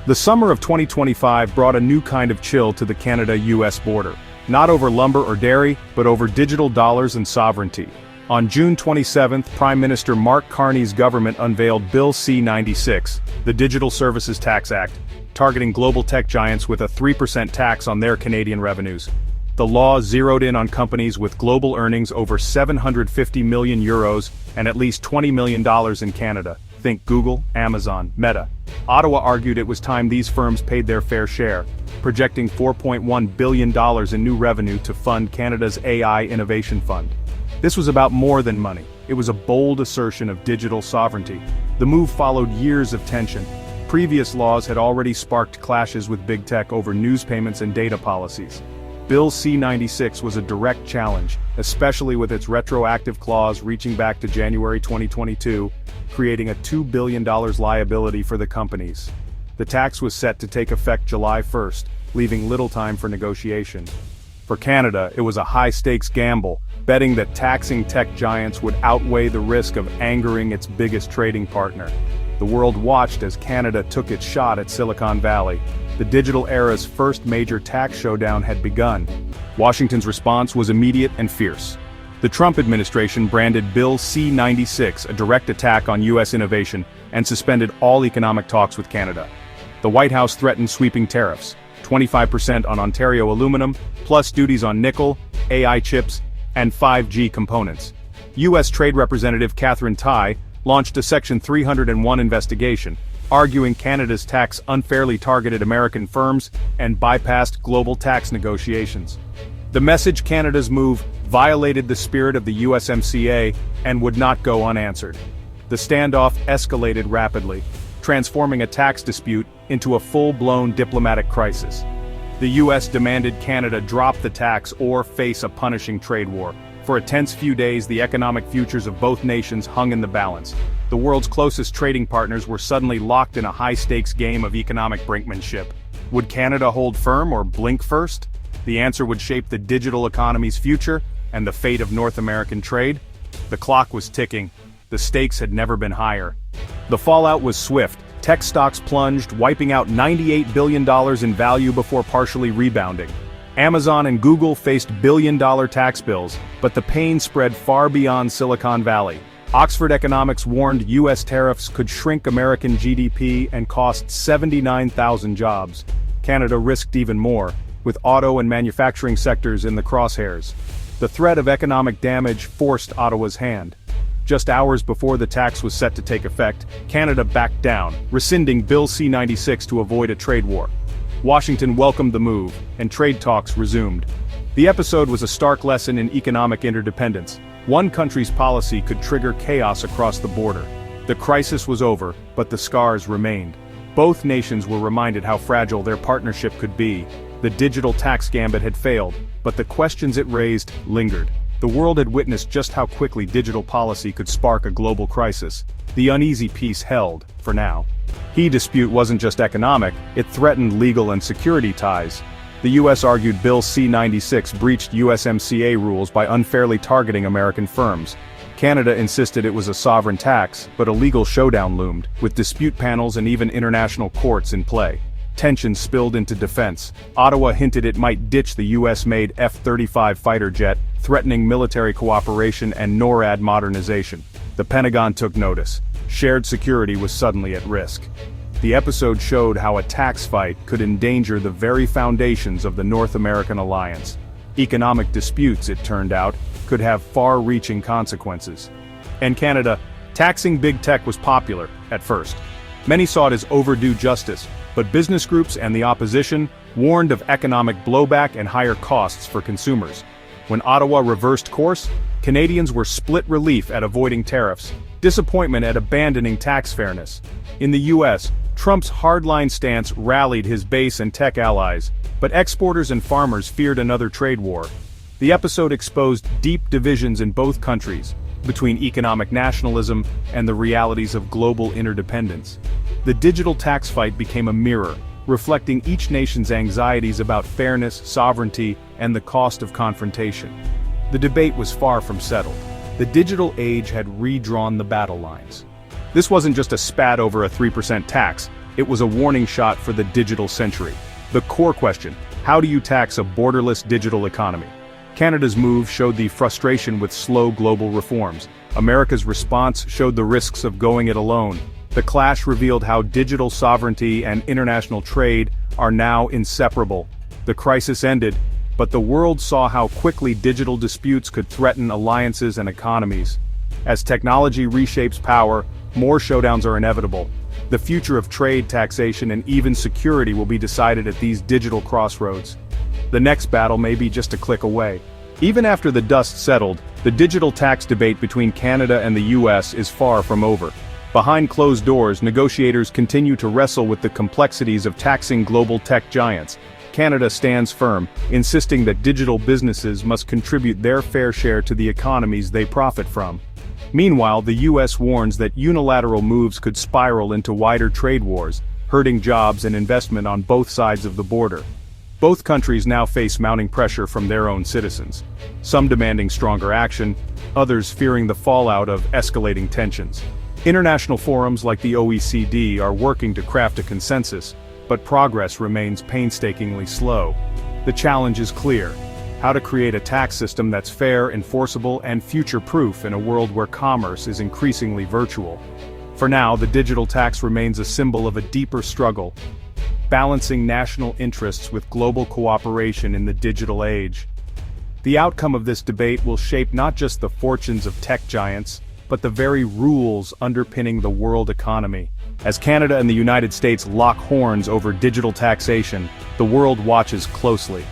The summer of 2025 brought a new kind of chill to the Canada-US border. Not over lumber or dairy, but over digital dollars and sovereignty. On June 27, Prime Minister Mark Carney's government unveiled Bill C-96, the Digital Services Tax Act, targeting global tech giants with a 3% tax on their Canadian revenues. The law zeroed in on companies with global earnings over €750 million and at least $20 million in Canada. Think Google, Amazon, Meta. Ottawa argued it was time these firms paid their fair share, projecting $4.1 billion in new revenue to fund Canada's AI Innovation Fund. This was about more than money. It was a bold assertion of digital sovereignty. The move followed years of tension. Previous laws had already sparked clashes with big tech over news payments and data policies. Bill C-96 was a direct challenge, especially with its retroactive clause reaching back to January 2022, creating a $2 billion liability for the companies. The tax was set to take effect July 1st, leaving little time for negotiation. For Canada, it was a high-stakes gamble, betting that taxing tech giants would outweigh the risk of angering its biggest trading partner. The world watched as Canada took its shot at Silicon Valley. The digital era's first major tax showdown had begun. Washington's response was immediate and fierce. The Trump administration branded Bill C-96 a direct attack on U.S. innovation and suspended all economic talks with Canada. The White House threatened sweeping tariffs, 25% on Ontario aluminum, plus duties on nickel, AI chips, and 5G components. U.S. Trade Representative Catherine Tai launched a Section 301 investigation, arguing Canada's tax unfairly targeted American firms and bypassed global tax negotiations. The message: Canada's move violated the spirit of the USMCA and would not go unanswered. The standoff escalated rapidly, transforming a tax dispute into a full-blown diplomatic crisis. The U.S. demanded Canada drop the tax or face a punishing trade war. For a tense few days, the economic futures of both nations hung in the balance. The world's closest trading partners were suddenly locked in a high-stakes game of economic brinkmanship. Would Canada hold firm or blink first? The answer would shape the digital economy's future and the fate of North American trade. The clock was ticking. The stakes had never been higher. The fallout was swift. Tech stocks plunged, wiping out $98 billion in value before partially rebounding. Amazon and Google faced billion-dollar tax bills, but the pain spread far beyond Silicon Valley. Oxford Economics warned U.S. tariffs could shrink American GDP and cost 79,000 jobs. Canada risked even more, with auto and manufacturing sectors in the crosshairs. The threat of economic damage forced Ottawa's hand. Just hours before the tax was set to take effect, Canada backed down, rescinding Bill C-96 to avoid a trade war. Washington welcomed the move, and trade talks resumed. The episode was a stark lesson in economic interdependence. One country's policy could trigger chaos across the border. The crisis was over, but the scars remained. Both nations were reminded how fragile their partnership could be. The digital tax gambit had failed, but the questions it raised lingered. The world had witnessed just how quickly digital policy could spark a global crisis. The uneasy peace held, for now. The dispute wasn't just economic, it threatened legal and security ties. The U.S. argued Bill C-96 breached USMCA rules by unfairly targeting American firms. Canada insisted it was a sovereign tax, but a legal showdown loomed, with dispute panels and even international courts in play. Tensions spilled into defense. Ottawa hinted it might ditch the US-made F-35 fighter jet, threatening military cooperation and NORAD modernization. The Pentagon took notice. Shared security was suddenly at risk. The episode showed how a tax fight could endanger the very foundations of the North American alliance. Economic disputes, it turned out, could have far-reaching consequences. In Canada, taxing big tech was popular, at first. Many saw it as overdue justice, but business groups and the opposition warned of economic blowback and higher costs for consumers. When Ottawa reversed course, Canadians were split relief at avoiding tariffs, disappointment at abandoning tax fairness. In the U.S., Trump's hardline stance rallied his base and tech allies, but exporters and farmers feared another trade war. The episode exposed deep divisions in both countries, between economic nationalism and the realities of global interdependence. The digital tax fight became a mirror, reflecting each nation's anxieties about fairness, sovereignty, and the cost of confrontation. The debate was far from settled. The digital age had redrawn the battle lines. This wasn't just a spat over a 3% tax, It was a warning shot for the digital century. The core question: how do you tax a borderless digital economy? Canada's move showed the frustration with slow global reforms. America's response showed the risks of going it alone. The clash revealed how digital sovereignty and international trade are now inseparable. The crisis ended, but the world saw how quickly digital disputes could threaten alliances and economies. As technology reshapes power, more showdowns are inevitable. The future of trade, taxation, and even security will be decided at these digital crossroads. The next battle may be just a click away. Even after the dust settled, the digital tax debate between Canada and the US is far from over. Behind closed doors, negotiators continue to wrestle with the complexities of taxing global tech giants. Canada stands firm, insisting that digital businesses must contribute their fair share to the economies they profit from. Meanwhile, the US warns that unilateral moves could spiral into wider trade wars, hurting jobs and investment on both sides of the border. Both countries now face mounting pressure from their own citizens, some demanding stronger action, others fearing the fallout of escalating tensions. International forums like the OECD are working to craft a consensus, but progress remains painstakingly slow. The challenge is clear: how to create a tax system that's fair, enforceable, and future-proof in a world where commerce is increasingly virtual. For now, the digital tax remains a symbol of a deeper struggle, balancing national interests with global cooperation in the digital age. The outcome of this debate will shape not just the fortunes of tech giants, but the very rules underpinning the world economy. As Canada and the United States lock horns over digital taxation, the world watches closely.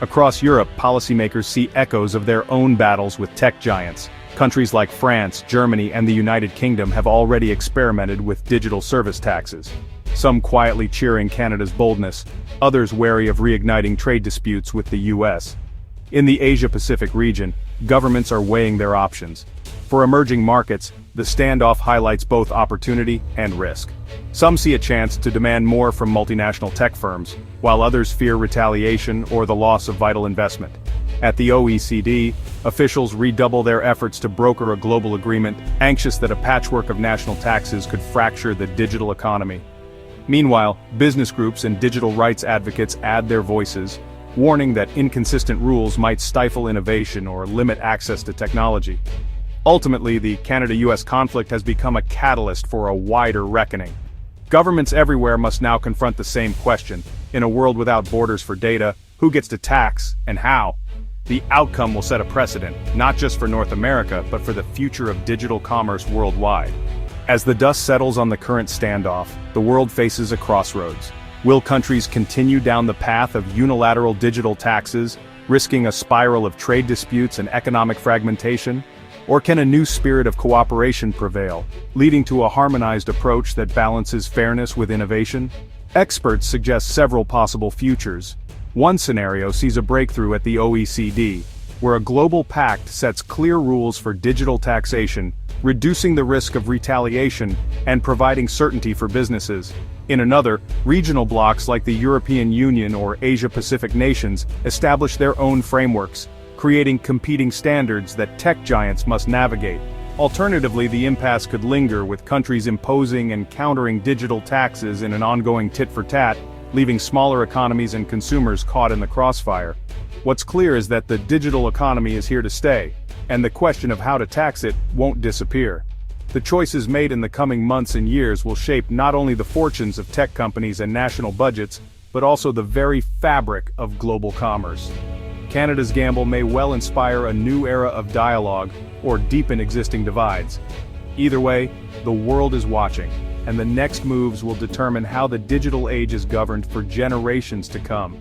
Across Europe, policymakers see echoes of their own battles with tech giants. Countries like France, Germany, and the United Kingdom have already experimented with digital service taxes. Some quietly cheering Canada's boldness, others wary of reigniting trade disputes with the US. In the Asia-Pacific region, governments are weighing their options. For emerging markets, the standoff highlights both opportunity and risk. Some see a chance to demand more from multinational tech firms, while others fear retaliation or the loss of vital investment. At the OECD, officials redouble their efforts to broker a global agreement, anxious that a patchwork of national taxes could fracture the digital economy. Meanwhile, business groups and digital rights advocates add their voices, warning that inconsistent rules might stifle innovation or limit access to technology. Ultimately, the Canada-US conflict has become a catalyst for a wider reckoning. Governments everywhere must now confront the same question: in a world without borders for data, who gets to tax, and how? The outcome will set a precedent, not just for North America, but for the future of digital commerce worldwide. As the dust settles on the current standoff, the world faces a crossroads. Will countries continue down the path of unilateral digital taxes, risking a spiral of trade disputes and economic fragmentation? Or can a new spirit of cooperation prevail, leading to a harmonized approach that balances fairness with innovation? Experts suggest several possible futures. One scenario sees a breakthrough at the OECD, where a global pact sets clear rules for digital taxation, reducing the risk of retaliation and providing certainty for businesses. In another, regional blocs like the European Union or Asia-Pacific nations establish their own frameworks, creating competing standards that tech giants must navigate. Alternatively, the impasse could linger, with countries imposing and countering digital taxes in an ongoing tit-for-tat, leaving smaller economies and consumers caught in the crossfire. What's clear is that the digital economy is here to stay, and the question of how to tax it won't disappear. The choices made in the coming months and years will shape not only the fortunes of tech companies and national budgets, but also the very fabric of global commerce. Canada's gamble may well inspire a new era of dialogue or deepen existing divides. Either way, the world is watching, and the next moves will determine how the digital age is governed for generations to come.